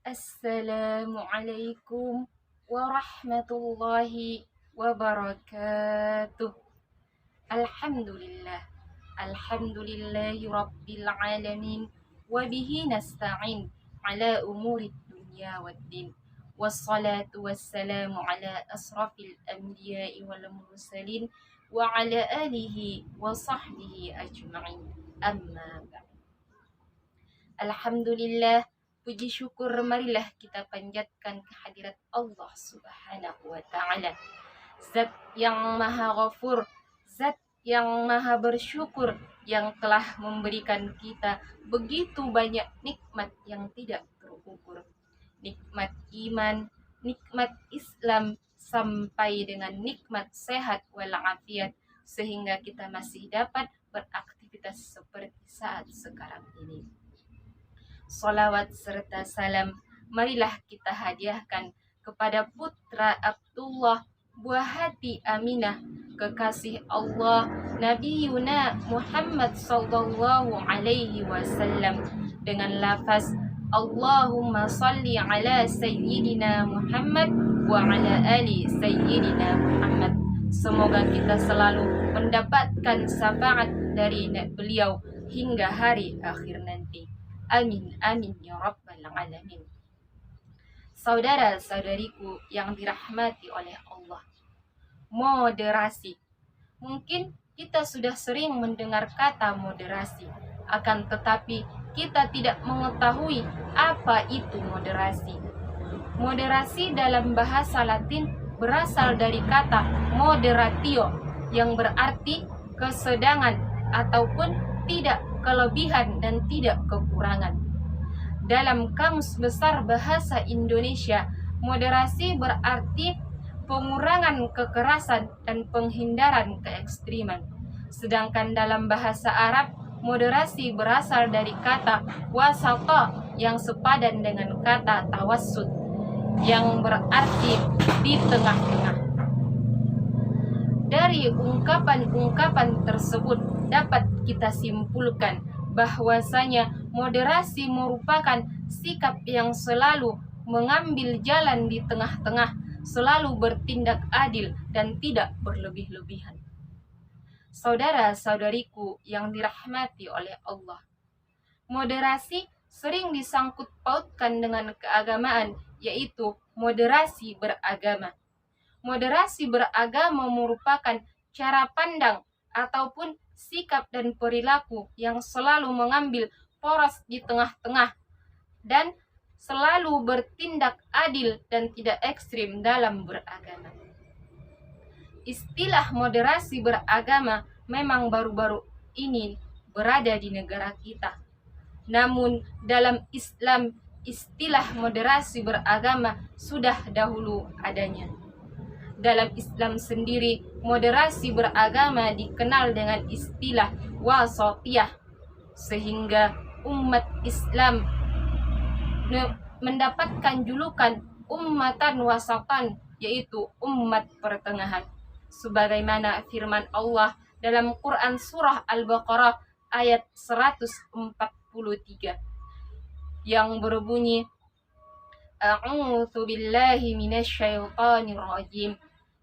Assalamualaikum warahmatullahi wabarakatuh. Alhamdulillah. Alhamdulillahi rabbil alamin. Wabihi nasta'in ala umuri dunya waddin. Wassalatu wassalamu ala asrafil anbiya'i wal mursalin wa ala alihi wa sahbihi ajma'in. Amma ba'd. Alhamdulillah, puji syukur marilah kita panjatkan kehadirat Allah Subhanahu wa taala. Zat yang Maha Ghafur, Zat yang Maha Bersyukur, yang telah memberikan kita begitu banyak nikmat yang tidak terukur. Nikmat iman, nikmat Islam, sampai dengan nikmat sehat walafiat, sehingga kita masih dapat beraktivitas seperti saat sekarang ini. Salawat serta salam marilah kita hadiahkan kepada putra Abdullah, buah hati Aminah, kekasih Allah, Nabi Yuna Muhammad sallallahu alaihi wasallam, dengan lafaz Allahumma salli ala sayyidina Muhammad wa ala ali sayyidina Muhammad. Semoga kita selalu mendapatkan syafaat dari beliau hingga hari akhir nanti. Amin, amin, ya rabbal alamin. Saudara-saudariku yang dirahmati oleh Allah, moderasi. Mungkin kita sudah sering mendengar kata moderasi, akan tetapi kita tidak mengetahui apa itu moderasi. Moderasi dalam bahasa Latin berasal dari kata moderatio, yang berarti kesedangan ataupun tidak kelebihan dan tidak kekurangan. Dalam Kamus Besar Bahasa Indonesia, moderasi berarti pengurangan kekerasan dan penghindaran keekstriman. Sedangkan dalam bahasa Arab, moderasi berasal dari kata wasata, yang sepadan dengan kata tawassut, yang berarti di tengah-tengah. Dari ungkapan-ungkapan tersebut dapat kita simpulkan bahwasanya moderasi merupakan sikap yang selalu mengambil jalan di tengah-tengah, selalu bertindak adil dan tidak berlebih-lebihan. Saudara-saudariku yang dirahmati oleh Allah, moderasi sering disangkut pautkan dengan keagamaan, yaitu moderasi beragama. Moderasi beragama merupakan cara pandang ataupun sikap dan perilaku yang selalu mengambil poros di tengah-tengah dan selalu bertindak adil dan tidak ekstrim dalam beragama. Istilah moderasi beragama memang baru-baru ini berada di negara kita. Namun dalam Islam, istilah moderasi beragama sudah dahulu adanya. Dalam Islam sendiri, moderasi beragama dikenal dengan istilah wasatiyah, sehingga umat Islam mendapatkan julukan ummatan wasatan, yaitu umat pertengahan. Sebagaimana firman Allah dalam Quran surah Al-Baqarah ayat 143 yang berbunyi, A'udzu billahi minasyaitonir rajim.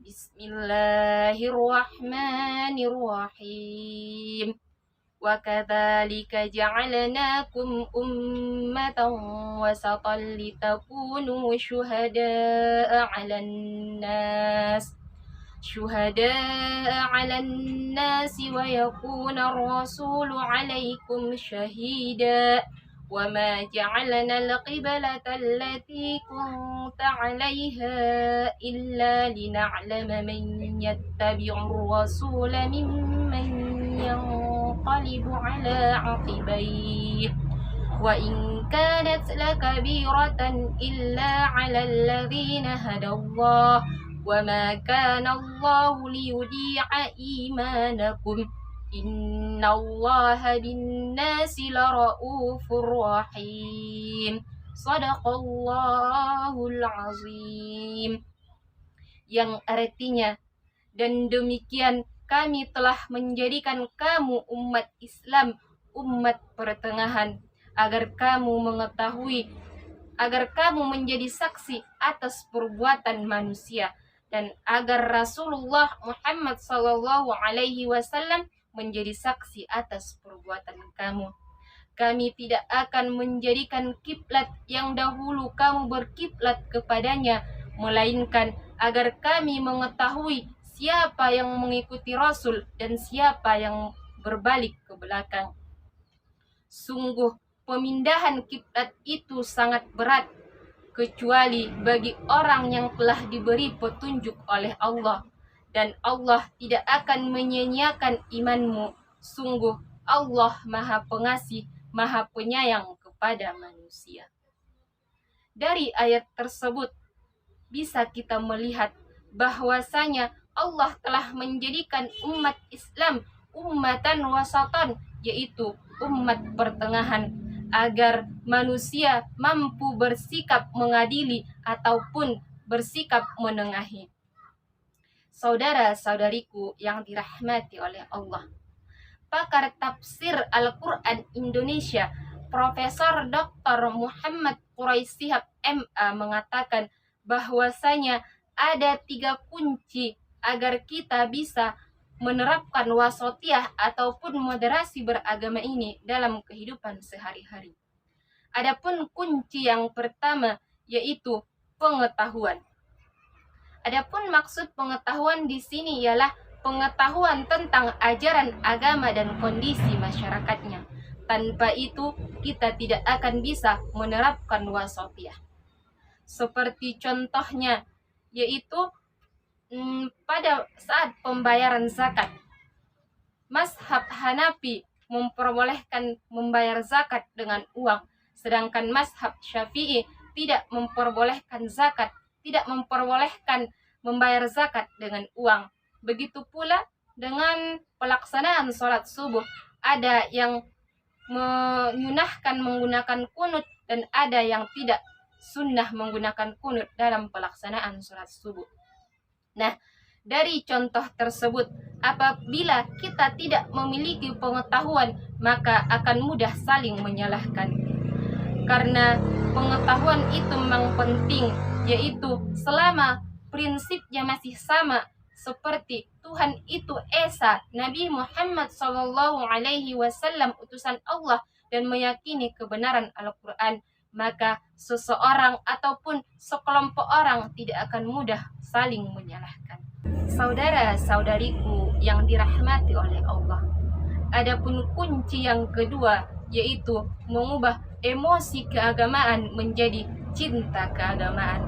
Bismillahirrahmanirrahim. Wa kadzalika ja'alnakum ummatan wasatan litakunu syuhada'a 'alan nas wa yakuna ar-rasulu 'alaikum syahida. وما جعلنا القبلة التي كنت عليها إلا لنعلم من يتبع الرسول ممن ينقلب على عقبيه وإن كانت لكبيرة إلا على الذين هدى الله وما كان الله ليضيع إيمانكم Innallaha binnasi laraufur rahim. Shadaqallahul azim. Yang artinya, dan demikian kami telah menjadikan kamu umat Islam, umat pertengahan, agar kamu mengetahui agar kamu menjadi saksi atas perbuatan manusia, dan agar Rasulullah Muhammad sallallahu alaihi wasallam menjadi saksi atas perbuatan kamu. Kami tidak akan menjadikan kiblat yang dahulu kamu berkiblat kepadanya, melainkan agar kami mengetahui siapa yang mengikuti Rasul dan siapa yang berbalik ke belakang. Sungguh pemindahan kiblat itu sangat berat, kecuali bagi orang yang telah diberi petunjuk oleh Allah, dan Allah tidak akan menyia-nyiakan imanmu. Sungguh Allah Maha Pengasih, Maha Penyayang kepada manusia. Dari ayat tersebut bisa kita melihat bahwasanya Allah telah menjadikan umat Islam ummatan wasatan, yaitu umat pertengahan, agar manusia mampu bersikap mengadili ataupun bersikap menengahi. Saudara-saudariku yang dirahmati oleh Allah, pakar tafsir Al-Quran Indonesia Profesor Dr. Muhammad Quraisy Shihab MA mengatakan bahwasanya ada 3 kunci agar kita bisa menerapkan wasatiyah ataupun moderasi beragama ini dalam kehidupan sehari-hari. Adapun kunci yang pertama yaitu pengetahuan. Adapun maksud pengetahuan di sini ialah pengetahuan tentang ajaran agama dan kondisi masyarakatnya. Tanpa itu kita tidak akan bisa menerapkan wasatiyah. Seperti contohnya yaitu pada saat pembayaran zakat, mazhab Hanafi memperbolehkan membayar zakat dengan uang, sedangkan mazhab Syafi'i tidak memperbolehkan membayar zakat dengan uang. Begitu pula dengan pelaksanaan sholat subuh, ada yang menyunahkan menggunakan kunut dan ada yang tidak sunnah menggunakan kunut dalam pelaksanaan sholat subuh. Nah, dari contoh tersebut, apabila kita tidak memiliki pengetahuan, maka akan mudah saling menyalahkan. Karena pengetahuan itu memang penting, yaitu selama prinsipnya masih sama seperti Tuhan itu Esa, Nabi Muhammad sallallahu alaihi wasallam utusan Allah, dan meyakini kebenaran Al-Quran, maka seseorang ataupun sekelompok orang tidak akan mudah saling menyalahkan. Saudara-saudariku yang dirahmati oleh Allah, adapun kunci yang kedua yaitu mengubah emosi keagamaan menjadi cinta keagamaan.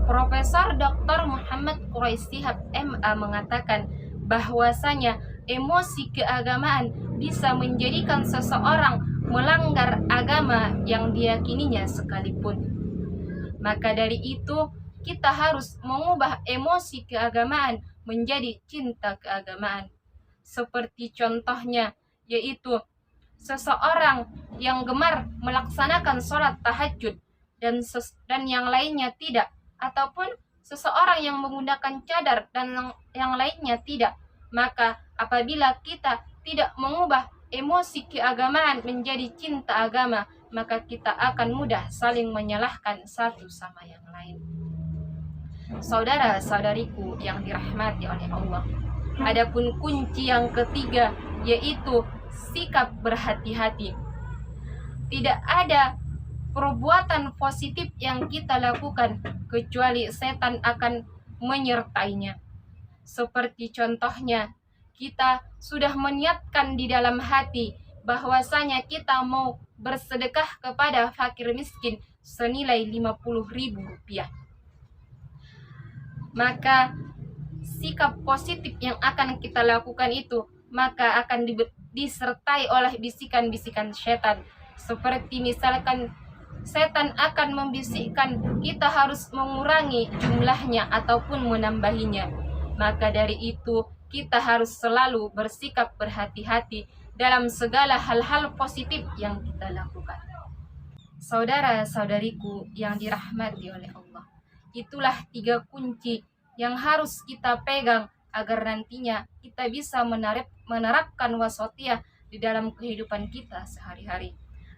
Profesor Dr. Muhammad Quraisy Shihab MA mengatakan bahwasanya emosi keagamaan bisa menjadikan seseorang melanggar agama yang diyakininya sekalipun. Maka dari itu kita harus mengubah emosi keagamaan menjadi cinta keagamaan. Seperti contohnya yaitu seseorang yang gemar melaksanakan sholat tahajud dan yang lainnya tidak, ataupun seseorang yang menggunakan cadar dan yang lainnya tidak, maka apabila kita tidak mengubah emosi keagamaan menjadi cinta agama, maka kita akan mudah saling menyalahkan satu sama yang lain. Saudara-saudariku yang dirahmati oleh Allah, adapun kunci yang ketiga yaitu sikap berhati-hati. Tidak ada perbuatan positif yang kita lakukan kecuali setan akan menyertainya. Seperti contohnya, kita sudah meniatkan di dalam hati bahwasanya kita mau bersedekah kepada fakir miskin senilai 50.000 rupiah. Maka sikap positif yang akan kita lakukan itu maka akan disertai oleh bisikan-bisikan setan. Seperti misalkan setan akan membisikkan kita harus mengurangi jumlahnya ataupun menambahinya. Maka dari itu kita harus selalu bersikap berhati-hati dalam segala hal-hal positif yang kita lakukan. Saudara-saudariku yang dirahmati oleh Allah, itulah 3 kunci yang harus kita pegang agar nantinya kita bisa menerapkan wasatiyah di dalam kehidupan kita sehari-hari.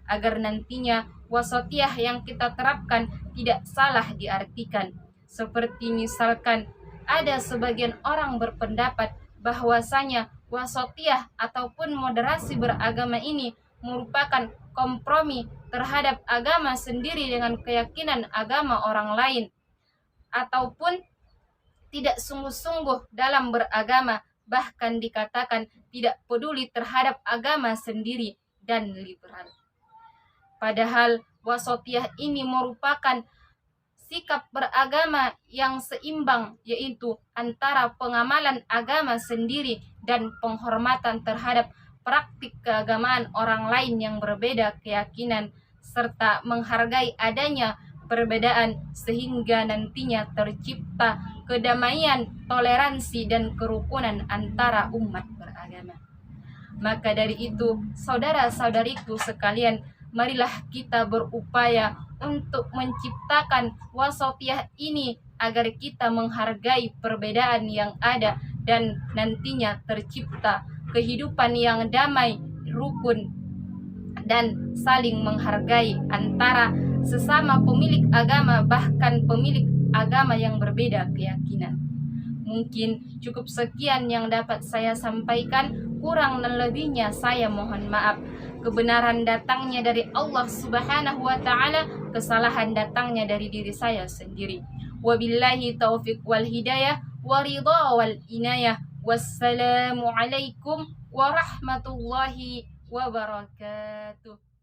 agar nantinya wasatiyah yang kita terapkan tidak salah diartikan. Seperti misalkan ada sebagian orang berpendapat bahwasanya wasatiyah ataupun moderasi beragama ini merupakan kompromi terhadap agama sendiri dengan keyakinan agama orang lain, ataupun tidak sungguh-sungguh dalam beragama, bahkan dikatakan tidak peduli terhadap agama sendiri dan liberal. Padahal wasatiyah ini merupakan sikap beragama yang seimbang, yaitu antara pengamalan agama sendiri dan penghormatan terhadap praktik keagamaan orang lain yang berbeda keyakinan, serta menghargai adanya perbedaan sehingga nantinya tercipta kedamaian, toleransi, dan kerukunan antara umat beragama. Maka dari itu, saudara-saudariku sekalian, marilah kita berupaya untuk menciptakan wasatiyah ini agar kita menghargai perbedaan yang ada dan nantinya tercipta kehidupan yang damai, rukun, dan saling menghargai antara sesama pemilik agama, bahkan pemilik agama yang berbeda keyakinan. Mungkin cukup sekian yang dapat saya sampaikan, kurang dan lebihnya saya mohon maaf. Kebenaran datangnya dari Allah Subhanahu wa taala, kesalahan datangnya dari diri saya sendiri. Wabillahi taufiq wal hidayah wa ridha wal inayah. Wassalamu alaikum warahmatullahi wabarakatuh.